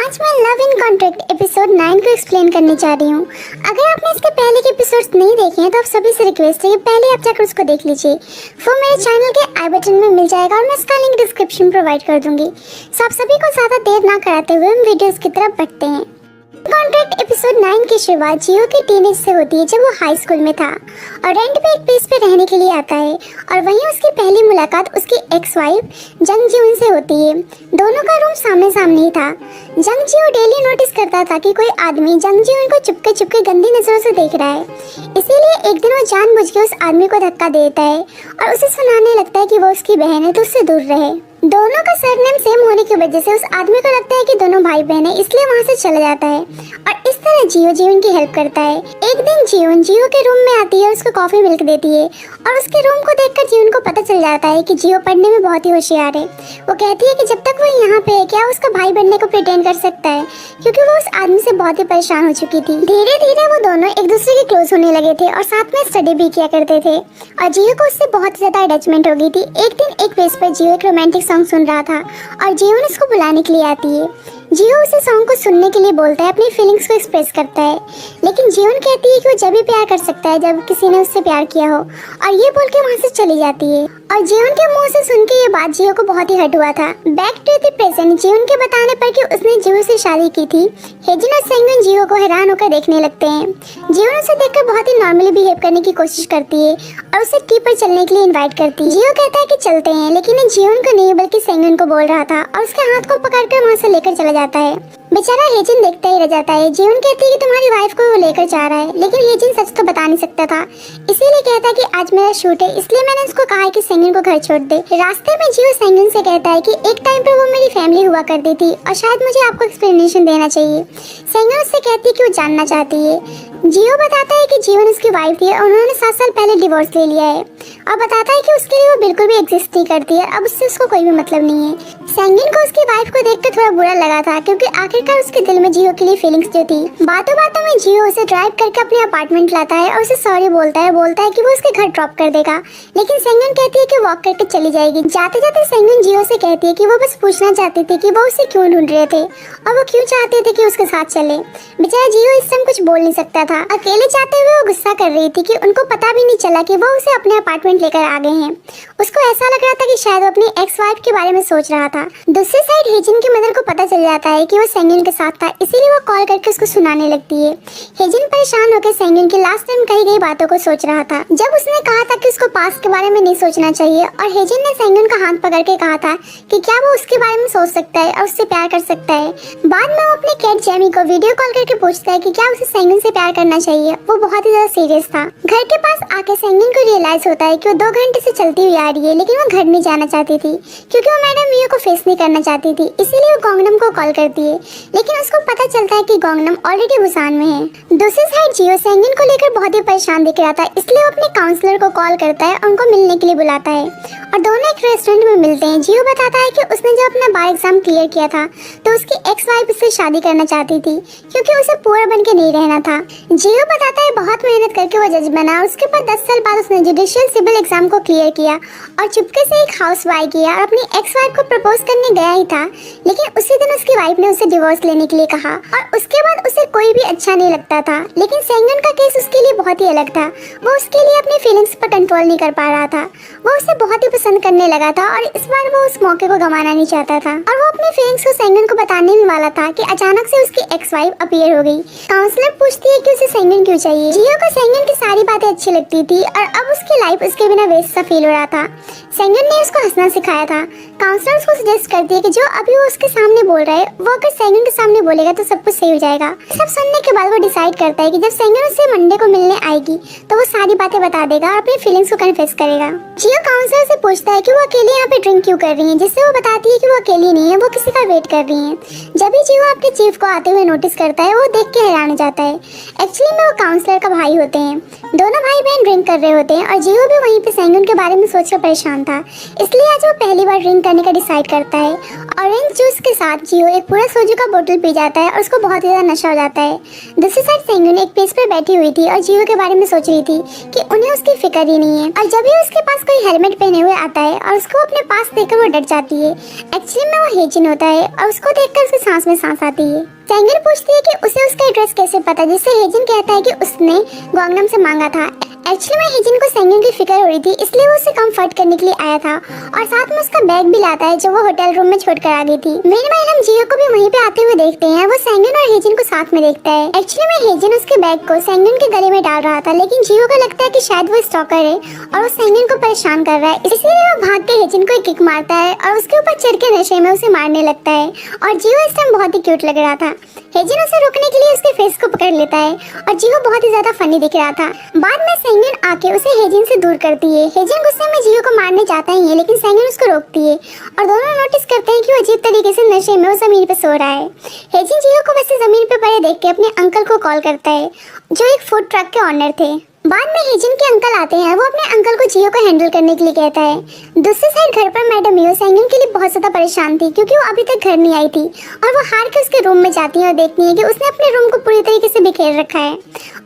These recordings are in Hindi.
आज मैं लव इन कॉन्ट्रैक्ट एपिसोड 9 को एक्सप्लेन करने जा रही हूँ। अगर आपने इसके पहले के एपिसोड्स नहीं देखे हैं तो आप सभी से रिक्वेस्ट है कि पहले आप जाकर उसको देख लीजिए। वो मेरे चैनल के आई बटन में मिल जाएगा और मैं इसका लिंक डिस्क्रिप्शन प्रोवाइड कर दूंगी। सो आप सभी को ज़्यादा देर ना कराते हुए हम वीडियोज़ की तरफ बढ़ते हैं। कॉन्ट्रैक्ट एपिसोड 9 की शुरुआत जियो के टीनेज से होती है जब वो हाई स्कूल में था और रेंट पे एक प्लेस पे रहने के लिए आता है और वहीं उसकी पहली मुलाकात उसकी एक्स वाइफ जंग जीवन से होती है। दोनों का रूम सामने सामने ही था। जंग जीवन डेली नोटिस करता था कि कोई आदमी जंग जीवन को चुपके चुपके गंदी नजरों से देख रहा है, इसीलिए एक दिन वो जानबूझ के उस आदमी को धक्का देता है और उसे सुनाने लगता है कि वो उसकी बहन है तो उससे दूर रहे। दोनों का सरनेम सेम होने की वजह से उस आदमी को लगता है कि दोनों भाई बहन है, इसलिए वहाँ से चला जाता है और इस तरह जियो जीवन की हेल्प करता है। एक दिन जीवन जियो के रूम में आती है और उसको कॉफी मिल्क देती है और उसके रूम को देखकर जीवन को पता चल जाता है कि जियो पढ़ने में बहुत ही होशियार है। वो कहती है कि जब तक वो यहाँ पे है क्या उसका भाई बनने को प्रिटेंड कर सकता है, क्योंकि वो उस आदमी से बहुत ही परेशान हो चुकी थी। धीरे धीरे वो दोनों एक दूसरे के क्लोज होने लगे थे और साथ में स्टडी भी किया करते थे और जियो को उससे बहुत ज्यादा अटैचमेंट हो गई थी। एक दिन एक प्लेस पर जियो एक रोमांटिक सॉन्ग सुन रहा था और जीवन उसको बुलाने के लिए आती है। जियो उसे सॉन्ग को सुनने के लिए बोलता है, अपनी फीलिंग्स को एक्सप्रेस करता है, लेकिन जीवन कहती है कि वो जब भी प्यार कर सकता है जब किसी ने उससे प्यार किया हो और ये बोल के वहाँ से चली जाती है। और जीवन के मुंह से सुन के ये बात जियो को बहुत ही हर्ट हुआ था। बैक टू द प्रेजेंट जीवन के बताने पर कि उसने जियो से शादी की थी, हेजिन और सेंगन जियो को हैरान होकर देखने लगते हैं। जीवन उसे देखकर बहुत ही नॉर्मली बिहेव करने की कोशिश करती है और उसे टी पर चलने के लिए इन्वाइट करती है। जियो कहता है कि चलते हैं, लेकिन ये जीवन को नहीं बल्कि सेंगन को बोल रहा था और उसके हाथ को पकड़कर वहाँ से लेकर चला जाता है। बेचारा हेजिन देखता ही रह जाता है। जीवन कहती है कि तुम्हारी वाइफ को वो लेकर जा रहा है, लेकिन हेजिन सच तो बता नहीं सकता था, इसीलिए कहता है कि आज मेरा शूट है, इसलिए मैंने उसको कहा है कि सेंगन को घर छोड़ दे। रास्ते में जियो सेंगन से कहता है कि एक टाइम पर वो मेरी फैमिली हुआ करती थी और शायद मुझे आपको एक्सप्लेनेशन देना चाहिए। सेंगन उससे कहती है कि वो जानना चाहती है। जियो बताता है कि जीवन उसकी वाइफ थी और उन्होंने 7 साल पहले डिवोर्स ले लिया है और बताता है कि उसके लिए वो बिल्कुल भी एग्जिस्ट नहीं करती है, अब उससे उसको कोई भी मतलब नहीं है। सेंगन को उसकी वाइफ को देखकर थोड़ा बुरा लगा था, क्योंकि आखिरकार उसके दिल में जियो के लिए फीलिंग्स जो थी। बातों बातों में जियो उसे ड्राइव करके अपने अपार्टमेंट लाता है और उसे सॉरी बोलता है कि वो उसके घर ड्रॉप कर देगा, लेकिन सेंगन कहती है कि वॉक करके चली जाएगी। जाते जाते सेंगन जियो से कहती है कि वो बस पूछना चाहती थी कि वो उसे क्यों ढूंढ रहे थे और वो क्यों चाहते थे कि उसके साथ चले। बेचारा जियो इस समय कुछ बोल नहीं सकता था। अकेले जाते हुए वो गुस्सा कर रही थी कि उनको पता भी नहीं चला कि वो उसे अपने अपार्टमेंट लेकर आ गए हैं। उसको ऐसा लग रहा था कि शायद वो अपनी एक्स वाइफ के बारे में सोच रहा था। दूसरी साइड हेजिन की मदर को पता चल जाता है कि वो सेंगन के साथ था, इसीलिए वो कॉल करके उसको सुनाने लगती है। हेजिन परेशान होकर सेंगन की लास्ट टाइम कही गई बातों को सोच रहा था, जब उसने कहा था कि उसको पास्ट के बारे में नहीं सोचना चाहिए और हेजिन ने सेंगन का हाथ पकड़ के कहा था कि क्या वो उसके बारे में सोच सकता है और उससे प्यार कर सकता है। बाद में वो अपने कैट जेमी को वीडियो कॉल करके पूछता है कि क्या उसे सेंगन से प्यार करना चाहिए। वो बहुत ही ज्यादा सीरियस था। घर के पास आके सेंगन को रियलाइज होता है कि वो 2 घंटे से चलती हुई आ रही है, लेकिन वो घर नहीं जाना चाहती थी क्योंकि वो मैडम मियो को फेस नहीं करना चाहती थी, इसीलिए वो गोंगनम को कॉल करती है, लेकिन उसको पता चलता है कि गोंगनम ऑलरेडी बुसान में है। दूसरी साइड जियो सेंगन को लेकर बहुत ही परेशान दिख रहा था, इसलिए वो अपने काउंसलर को कॉल करता है और उनको मिलने के लिए बुलाता है और दोनों एक रेस्टोरेंट में मिलते हैं। जियो बताता है कि उसने जब अपना बार एग्जाम क्लियर किया था तो उसकी एक्स वाइफ उससे शादी करना चाहती थी क्योंकि उसे पूरा बन के नहीं रहना था। जियो बताता है बहुत मेहनत करके वो जज बना और उसके बाद 10 साल बाद उसने जुडिशियल सिविल एग्जाम को क्लियर किया और चुपके से एक हाउस बाय किया और अपनी एक्स वाइफ को प्रपोज करने गया ही था, लेकिन उसी दिन उसकी वाइफ ने उसे डिवोर्स लेने के लिए कहा और उसके बाद उसे कोई भी अच्छा नहीं लगता था। लेकिन सेंगन का केस उसके लिए बहुत ही अलग था। वो उसके लिए अपनी फीलिंग्स पर कंट्रोल नहीं कर पा रहा था। वो उसे बहुत ही पसंद करने लगा था और इस बार वो उस मौके को गंवाना नहीं चाहता था और वो अपनी फीलिंग्स को सेंगन को बताने ही वाला था कि अचानक से उसकी एक्स वाइफ अपीयर हो गई। काउंसलर पूछती है कि उसे सेंगन क्यों चाहिए। जियो को सेंगन की सारी बातें अच्छी लगती थी और अब उसकी लाइफ उसके बिना वेस्ट सा फील हो रहा था। सेंगन ने उसको हंसना सिखाया था। काउंसलर उसको सजेस्ट करती है कि जो अभी वो उसके सामने बोल रहा है वो अगर सेंगन के सामने बोलेगा तो सब कुछ सही हो जाएगा। सब सुनने के बाद वो डिसाइड करता है कि जब सेंगन उससे मंडे को मिलने आएगी तो वो सारी बातें बता देगा और अपनी फीलिंग्स को कन्फेस करेगा। जियो काउंसलर से पूछता है कि वो अकेले यहाँ पे ड्रिंक क्यों कर रही है, जिससे वो बताती है कि वो अकेली नहीं है, वो किसी का वेट कर रही है। जब भी जियो अपने चीफ को आते हुए नोटिस करता है वो देख के हैरान हो जाता है। एक्चुअली में वो काउंसलर का भाई होते हैं। दोनों भाई बहन ड्रिंक कर रहे होते हैं और जियो भी वहीं पे सेंगन के बारे में सोचकर परेशान था, इसलिए आज वो पहली बार ड्रिंक करने का डिसाइड करता है। ऑरेंज जूस के साथ जियो एक पूरा सोजू का बोतल पी जाता है और उसको बहुत ही ज़्यादा नशा हो जाता है। दूसरी साइड सेंगुन एक प्लेस पर बैठी हुई थी और जियो के बारे में सोच रही थी कि उन्हें उसकी फिक्र ही नहीं है। और जब भी उसके पास कोई हेलमेट पहने हुए आता है और उसको अपने पास देखकर वो डर जाती है। एक्चुअली में वो हेजिन होता है और उसको देखकर उसकी सांस में सांस आती है। सेंगुन पूछती है कि उसे उसका एड्रेस कैसे पता, जिससे हेजिन कहता है कि उसने गॉन्गनम से मांगा था। एक्चुअली में हेजिन को सेंगुन की फिक्र हो रही थी, इसलिए वो उसे कंफर्ट करने के लिए आया था और साथ में उसका बैग भी लाता है जो वो होटल रूम में छोड़कर आ गई थी। मेanwhile हम जियो को भी वहीं पे आते हुए देखते हैं। वो सेंगुन और हेजिन को साथ में देखता है। एक्चुअली में हेजिन उसके बैग को सेंगुन के गले में डाल रहा था, लेकिन जियो को लगता है कि शायद वो स्टॉकर है और वो सेंगुन को परेशान कर रहा है, इसलिए वो भाग के हेजिन को एक किक मारता है और उसके ऊपर चढ़ के नशे में उसे मारने लगता है। और जियो इस टाइम बहुत ही क्यूट लग रहा था। हेजिन उसे रोकने के लिए उसके फेस को पकड़ लेता है और जियो बहुत ही ज्यादा फनी दिख रहा था। बाद में सेंगुन आके उसे हेजिन से दूर करती है। हेजिन गुस्से में जियो को मारने जाता ही है, लेकिन सेंगुन उसको रोकती है और दोनों नोटिस करते हैं कि वो अजीब तरीके से नशे में वो जमीन पे सो रहा है। हेजिन जियो को वैसे जमीन पे पड़े देख के अपने अंकल को कॉल करता है जो एक फूड ट्रक के ऑनर थे। बाद में हेजिन के अंकल आते हैं। वो अपने अंकल को जियो को हैंडल करने के लिए कहता है। दूसरी साइड घर पर मैडम मियो सेंगुन के लिए बहुत ज्यादा परेशान थी क्योंकि वो अभी तक घर नहीं आई थी और वो हार के उसके रूम में जाती है और देखती है कि उसने अपने रूम को पूरी तरीके से बिखेर रखा है।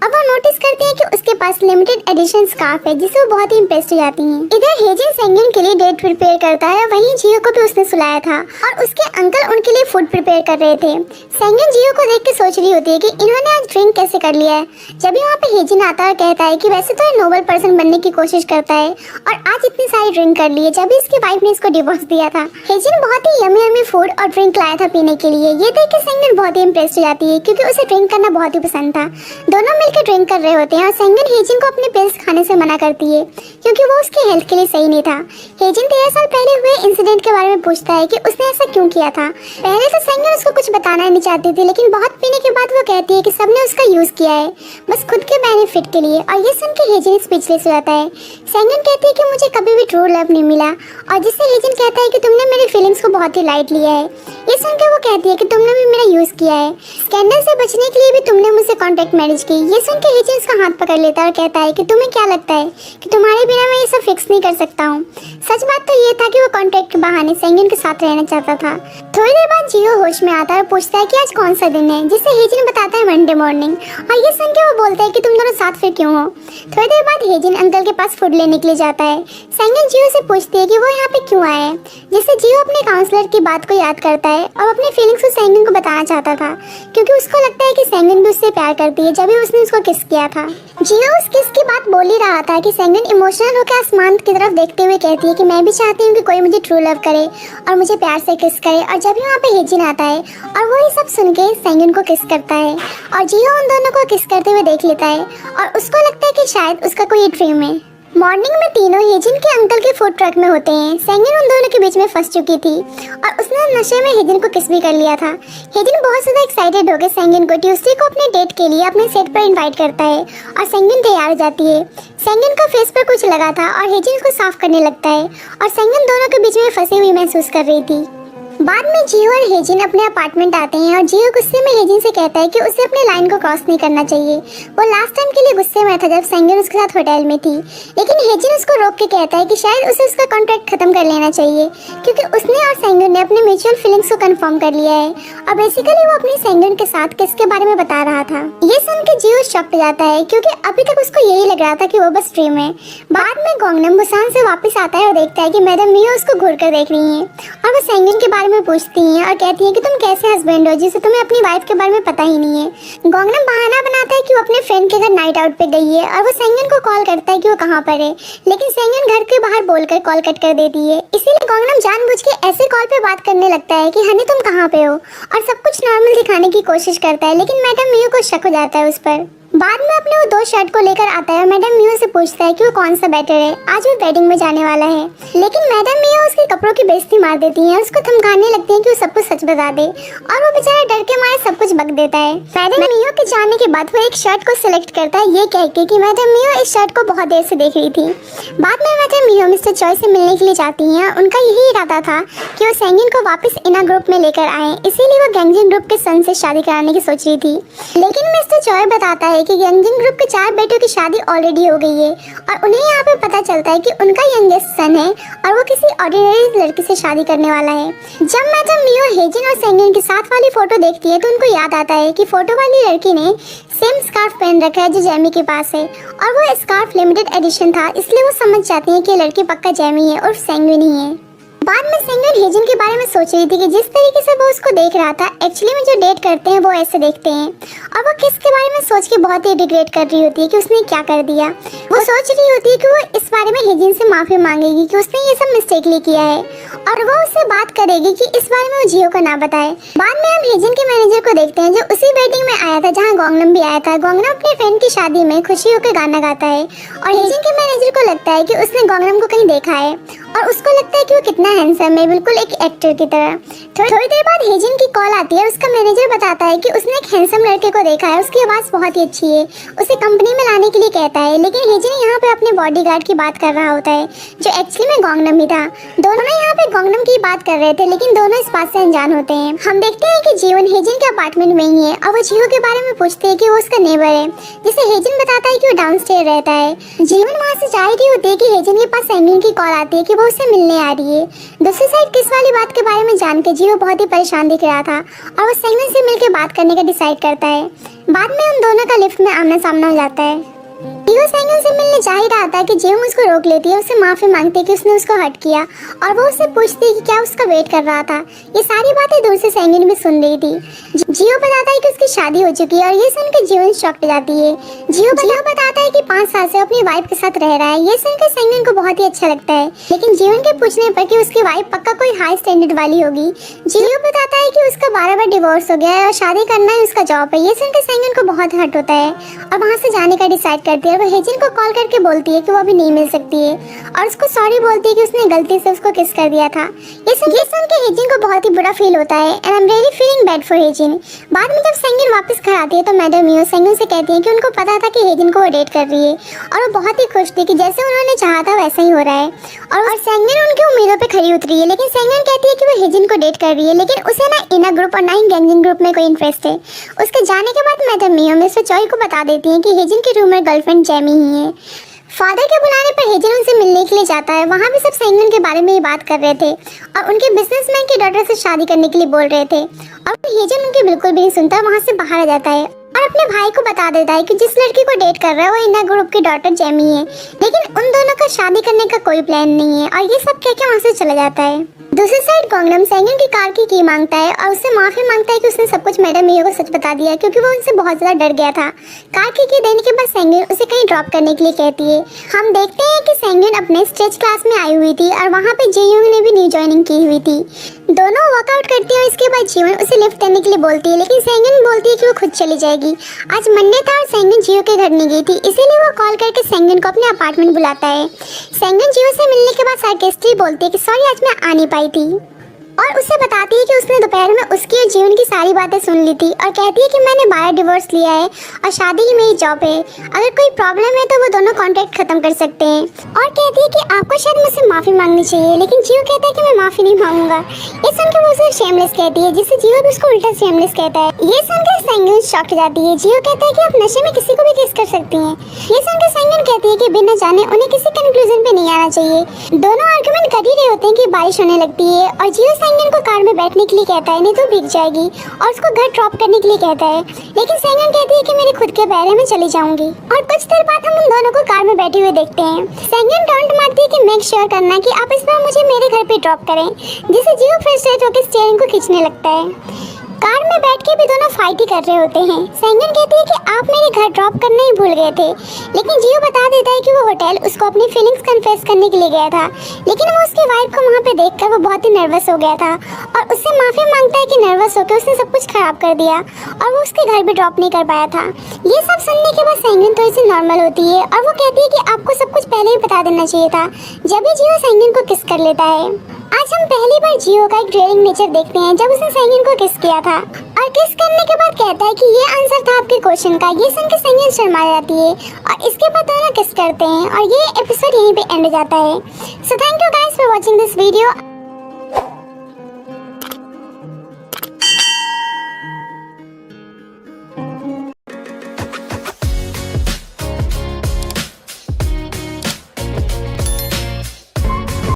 अब वो नोटिस करती है कि उसके पास लिमिटेड एडिशन स्कार्फ है, जिससे वो बहुत ही इम्प्रेस्ड हो जाती हैं। इधर हेजिन सेंगुन के लिए डेट प्रिपेयर करता है और वहीं जियो को भी उसने सुलाया था और उसके अंकल उनके लिए फूड प्रिपेयर कर रहे थे। सेंगुन जियो को देख के सोच रही होती है कि इन्होंने आज ड्रिंक कैसे कर लिया है। जब भी वहाँ पे हेजिन आता है और कहता है कि वैसे तो ये नोबल पर्सन बनने की कोशिश करता है और आज इतनी सारी ड्रिंक कर ली है जब इसकी वाइफ ने इसको डिवोर्स दिया था। हेजिन बहुत ही यमी यमी फूड और ड्रिंक लाया था पीने के लिए। ये देख के सेंगुन बहुत ही इम्प्रेस्ड हो जाती है क्योंकि उसे ड्रिंक करना बहुत ही पसंद था। दोनों मिलकर ड्रिंक कर रहे होते हैं और सेंगुन हेजिन को अपने पिल्स खाने से मना करती है क्योंकि वो उसकी हेल्थ के लिए सही नहीं था। हेजिन 13 साल पहले हुए इंसिडेंट के बारे में पूछता है कि उसने ऐसा क्यों किया था। पहले तो सेंगुन उसको कुछ बताना नहीं चाहती थी, लेकिन बहुत पीने के बाद वो कहती है कि सबने उसका यूज किया है बस खुद के बेनिफिट के लिए। और ये सुन के हेजिन स्पीचलेस हो जाता है। सेंगुन कहती है कि मुझे कभी भी ट्रू लव नहीं मिला और जिससे हेजिन कहता है कि तुमने मेरी फीलिंग्स को बहुत ही लाइट लिया है। ये सुन के वो कहती है कि तुमने भी मेरा यूज किया है, स्कैंडल से बचने के लिए भी तुमने मुझसे कॉन्ट्रैक्ट मैरिज की। ये सुन के हेजिन उसका हाथ पकड़ लेता है और कहता है कि तुम्हें क्या लगता है कि तुम्हारे बिना मैं ये सब फिक्स नहीं कर सकता हूँ। सच बात तो ये था कि वो कॉन्ट्रैक्ट के बहाने सेंगुन के साथ रहना चाहता था। थोड़ी देर बाद जियो होश में आता है और पूछता है कि आज कौन सा दिन है, जिससे हेजिन बताता है मंडे मॉर्निंग। और ये सुन के वो बोलता है कि तुम दोनों साथ फिर क्यों हो। थोड़ी देर बाद हेजिन अंकल के पास फूड लेने के लिए जाता है। सेंगुन जियो से पूछती है कि वो यहाँ पे क्यों आया है, जिससे जियो अपने काउंसलर की बात को याद करता है और अपनी फीलिंग्स को सेंगुन को बताना चाहता था क्योंकि उसको लगता है कि सेंगुन भी उससे प्यार करती है जब भी उसने उसको किस किया था। जियो उस किस की बात बोल ही रहा था कि सेंगुन इमोशनल होकर आसमान की तरफ देखते हुए कहती है कि मैं भी चाहती हूँ कि कोई मुझे ट्रू लव करे और मुझे प्यार से किस करे। और जब भी वहाँ पे हेजिन आता है और वो ये सब सुन के सेंगुन को किस करता है और जियो उन दोनों को किस करते हुए देख लेता है और उसको लगता है कि शायद उसका कोई ड्रीम है। मॉर्निंग में तीनों हेजिन के अंकल के फूड ट्रक में होते हैं। सेंगुन उन दोनों के बीच में फंस चुकी थी और उसने नशे में हेजिन को किस भी कर लिया था। हेजिन बहुत ज्यादा एक्साइटेड होकर सेंगुन को ट्यूसडे को अपने डेट के लिए अपने सेट पर इनवाइट करता है और सेंगुन तैयार हो जाती है। सेंगुन का फेस पर कुछ लगा था और हेजिन उसको साफ करने लगता है और सेंगुन दोनों के बीच में फंसी हुई महसूस कर रही थी। बाद में जियो और हेजिन अपने अपार्टमेंट आते हैं और जियो गुस्से में हेजिन से कहता है कि उसे अपने लाइन को क्रॉस नहीं करना चाहिए। वो लास्ट टाइम के लिए गुस्से में था जब सेंगुन उसके साथ होटल में थी, लेकिन हेजिन उसको रोक के कहता है कि शायद उसे उसका कॉन्ट्रैक्ट खत्म कर लेना चाहिए क्योंकि उसने और सेंगुन ने अपने म्यूचुअल फीलिंग्स को कंफर्म कर लिया है और बेसिकली वो अपनी सेंगुन के साथ किसके बारे में बता रहा था। ये सुन के जियो शॉक्ड हो जाता है क्योंकि अभी तक उसको यही लग रहा था कि वो बस ड्रीम है। बाद में गॉन्गनम बुसान से वापस आता है और देखता है कि मैडम मियो उसको घूर कर देख रही है और वो सेंगुन के बारे में पूछती है और कहती है कि तुम कैसे हस्बैंड हो जिसे तुम्हें अपनी वाइफ के बारे में पता ही नहीं है। गॉन्गनम बहाना बनाता है कि वो अपने फ्रेंड के घर नाइट आउट पे गई है और वो सेंगुन को कॉल करता है कि वो कहाँ पर है, लेकिन सेंगुन घर के बाहर बोलकर कॉल कट कर देती है। इसीलिए गॉन्गनम जानबूझ के ऐसे कॉल पे बात करने लगता है कि हनी तुम कहाँ पे हो और सब कुछ नॉर्मल दिखाने की कोशिश करता है, लेकिन मैडम मियो को शक हो जाता है उस पर। बाद में अपने वो 2 शर्ट को लेकर आता है। मैडम मियो से पूछता है कि वो कौन सा बेटर है, आज वो वेडिंग में जाने वाला है, लेकिन मैडम मियो उसके कपड़ों की बेइज्जती मार देती है, उसको धमकाने लगती है कि वो सब कुछ सच बता दे और वो बेचारा डर के मारे सब कुछ बक देता है। मैडम मियो के जाने के बाद वो एक शर्ट को सिलेक्ट करता है ये कह के कि मैडम मियो इस शर्ट को बहुत देर से देख रही थी। बाद में मैडम मियो मिस्टर चॉय से मिलने के लिए जाती है। उनका यही इरादा था कि वो सेंगुन को वापस इना ग्रुप में लेकर आए, इसीलिए वो गैंगजिन ग्रुप के सन से शादी कराने की सोच रही थी, लेकिन मिस्टर चॉय बताता है कि यंगजिन ग्रुप के 4 बेटों की शादी ऑलरेडी हो गई है और उन्हें यहाँ पे पता चलता है कि उनका यंगेस्ट सन है और वो किसी ऑर्डिनरी लड़की से शादी करने वाला है। जब मैडम मियो हेजिन और सेंगिन की साथ वाली फोटो देखती है तो उनको याद आता है कि फोटो वाली लड़की ने सेम स्कार्फ पहन रखा है जो जैमी के पास है और वो स्कार्फ लिमिटेड एडिशन था, इसलिए वो समझ जाती है कि लड़की पक्का जैमी है और सेंगिन ही है। बाद में सेंगिन हेजिन के बारे में सोच रही थी कि जिस तरीके से वो उसको देख रहा था, एक्चुअली में जो डेट करते हैं वो ऐसे देखते हैं और वो किस के बारे में सोच के बहुत ही रिग्रेट कर रही होती है कि उसने क्या कर दिया। वो सोच रही होती है कि वो इस बारे में हेजिन से माफी मांगेगी कि उसने ये सब मिस्टेकली किया है और वो उससे बात करेगी कि इस बारे में वो जियो को ना बताए। बाद में हम हेजिन के मैनेजर को देखते हैं जो उसी वेडिंग में आया था जहाँ गोंगनम भी आया था। गोंगनम अपने फ्रेंड की शादी में खुशी होकर गाना गाता है और हेजिन के मैनेजर को लगता है कि उसने गोंगनम को कहीं देखा है और उसको लगता है कि वो कितना हैंडसम है, बिल्कुल एक एक्टर की तरह। थोड़ी देर बाद हेजिन की कॉल आती है। उसका मैनेजर बताता है कि उसने एक हैंडसम लड़के को देखा है, उसकी आवाज़ बहुत ही अच्छी है, उसे कंपनी में लाने के लिए कहता है। लेकिन हेजिन यहाँ पे अपने बॉडीगार्ड की बात कर रहा होता है जो एक्चुअली में गोंगनम ही था। दोनों यहाँ पे गोंगनम की बात कर रहे थे लेकिन दोनों इस बात से अनजान होते हैं। हम देखते हैं कि जीवन हेजिन के अपार्टमेंट में ही है और वो जियो के बारे में पूछते हैं कि वो उसका नेबर है, जिसे हेजिन बताता है कि वो डाउनस्टेयर रहता है। जीवन वहाँ से जा रही होती है कि हेजिन के पास सेंगिन की कॉल आती है कि वो उससे मिलने आ रही है। दूसरी साइड किस वाली बात के बारे में जान के जियो बहुत ही परेशान दिख रहा था और वो सेंगिन से मिलकर बात करने का डिसाइड करता है। बाद में उन दोनों का लिफ्ट में आमना सामना हो जाता है। जियो सेंगिन से मिलने जा ही रहा था कि जियो उसको रोक लेती है, उससे माफी मांगती है कि उसने उसको हर्ट किया और वो उससे पूछती है कि क्या उसका वेट कर रहा था। ये सारी बातें दूर से सेंगिन भी सुन रही थी। जियो बताता है कि उसकी शादी हो चुकी है और ये सुनकर जीवन शॉक्ड हो जाती है। जियो बताता है कि 5 साल से अपनी वाइफ के साथ रह रहा है। ये सुनकर सेंगिन को बहुत ही अच्छा लगता है, लेकिन जीवन के पूछने पर कि उसकी वाइफ पक्का कोई हाई स्टैंडर्ड वाली होगी, जियो बताता है कि उसका 12 बार डिवोर्स हो गया है और शादी करना ही उसका जॉब है। ये सुनकर सेंगिन को बहुत हर्ट होता है और वहाँ से जाने का डिसाइड करती है। वो हेजिन को कॉल करके बोलती है कि वो अभी नहीं मिल सकती है और उसको सॉरी बोलती है कि उसने गलती से उसको किस कर दिया था। ये सुन के हेजिन को बहुत ही बुरा फील होता है and I am really feeling bad for Hyejin. बाद में जब सेंगिन वापस घर आती है तो मैडम मियो सेंगिन से कहती है कि उनको पता था कि हेजिन को वो डेट कर रही है और वो बहुत ही खुश थी कि जैसे उन्होंने चाहा था वैसा ही हो रहा है और सेंगिन उनकी उम्मीदों पे खरी उतरी है। लेकिन सेंगिन कहती है कि वो हेजिन को डेट कर रही है, लेकिन उसे ना इनर ग्रुप और ना ही गैंगिंग ग्रुप में कोई इंटरेस्ट है। उसके जाने के बाद मैडम मियो मिस्टर चॉय को बता देती है कि हेजिन की रूमर गर्लफ्रेंड जैमी ही है। फादर के बुलाने पर हेजिन उनसे मिलने के लिए जाता है। वहाँ भी सब सेंगिन के बारे में ही बात कर रहे थे और उनके बिजनेसमैन की डॉटर से शादी करने के लिए बोल रहे थे और हेजिन उनकी बिल्कुल भी नहीं सुनता, वहाँ से बाहर आ जाता है और अपने भाई को बता देता है कि जिस लड़की को डेट कर रहा है वो इनर ग्रुप की डॉटर जैमी है, लेकिन उन दोनों का शादी करने का कोई प्लान नहीं है और ये सब कह के वहाँ से चला जाता है। दूसरी साइड गोंगनम सेंगिन की कार की की मांगता है और उससे माफी मांगता है कि उसने सब कुछ मैडम मियो को सच बता दिया क्योंकि वो उनसे बहुत ज्यादा डर गया था। कार की देने के बाद सेंगिन उसे कहीं ड्रॉप करने के लिए कहती है। हम देखते हैं कि सेंगिन अपने स्टेज क्लास में आई हुई थी और वहाँ पे जेयूंग ने भी न्यू ज्वाइनिंग की हुई थी। दोनों वर्कआउट करती है और इसके बाद जीवन उसे लिफ्ट करने के लिए बोलती है, लेकिन सेंगिन बोलती है कि वो खुद चली जाएगी। आज मंडे था और सेंगिन जियो के घर नहीं गई थी, इसीलिए वो कॉल करके सेंगिन को अपने अपार्टमेंट बुलाता है। सेंगिन जियो से मिलने के बाद सार्केस्टिकली बोलती है कि सॉरी आज मैं आ नहीं पाई थी और उसे बताती है कि उसने दोपहर में उसकी और जीवन की सारी बातें सुन ली थी और कहती है कि मैंने 12 डिवोर्स लिया है और शादी ही मेरी जॉब है, अगर कोई प्रॉब्लम है तो वो दोनों कॉन्ट्रैक्ट खत्म कर सकते हैं और कहती है कि आपको शायद मुझसे माफी मांगनी चाहिए, लेकिन जियो कहता है कि मैं माफी नहीं मांगूंगा। ये सुनकर वो उसे शेमलेस कहती है, जिससे जियो भी उसको उल्टा शेमलेस कहता है। ये सुनकर सेंगिन शॉक हो जाती है। जियो कहता है कि आप नशे में किसी को भी किस कर सकती हैं। ये सुनकर सेंगिन कहती है कि बिना जाने उन्हें किसी कंक्लूजन पे नहीं आना चाहिए। दोनों आर्गुमेंट कर ही रहे होते हैं कि बारिश होने लगती है और जियो सेंगिन को कार में बैठने के लिए कहता है, नहीं तो भीग जाएगी और उसको घर ड्रॉप करने के लिए कहता है, लेकिन सेंगिन कहती है कि मेरे खुद के पैर है, मैं चली जाऊंगी। और कुछ देर बाद हम उन दोनों को कार में बैठे हुए देखते हैं। सेंगिन टॉन्ट मारती है कि मेक श्योर करना कि आप इस बार मुझे मेरे घर पे ड्रॉप करें, जिससे जियो फ्रस्ट्रेट होकर स्टीयरिंग को खींचने लगता है। कार में बैठ के भी दोनों फाइट ही कर रहे होते हैं। सेंगिन कहती है कि आप मेरे घर ड्रॉप करना ही भूल गए थे, लेकिन जियो बता देता है कि वो होटल उसको अपनी फीलिंग्स कन्फेस करने के लिए गया था, लेकिन वो उसकी वाइफ को वहाँ पे देखकर वो बहुत ही नर्वस हो गया था और उससे माफी मांगता है कि नर्वस होकर उसने सब कुछ खराब कर दिया और वो उसके घर भी ड्रॉप नहीं कर पाया था। ये सब सुनने के बाद सेंगिन थोड़ी सी नॉर्मल होती है और वो कहती है कि आपको सब कुछ पहले ही बता देना चाहिए था, जब भी जियो सेंगिन को किस कर लेता है। आज हम पहली बार जियो का एक ड्रेलिंग नेचर देखते हैं जब उसने सेंगिन को किस किया था और किस करने के बाद कहता है कि ये आंसर था आपके क्वेश्चन का। ये सुनकर सेंगिन शर्मा जाती है और इसके बाद दोनों किस करते हैं और ये एपिसोड यहीं पे एंड हो जाता है। So thank you guys for watching this video.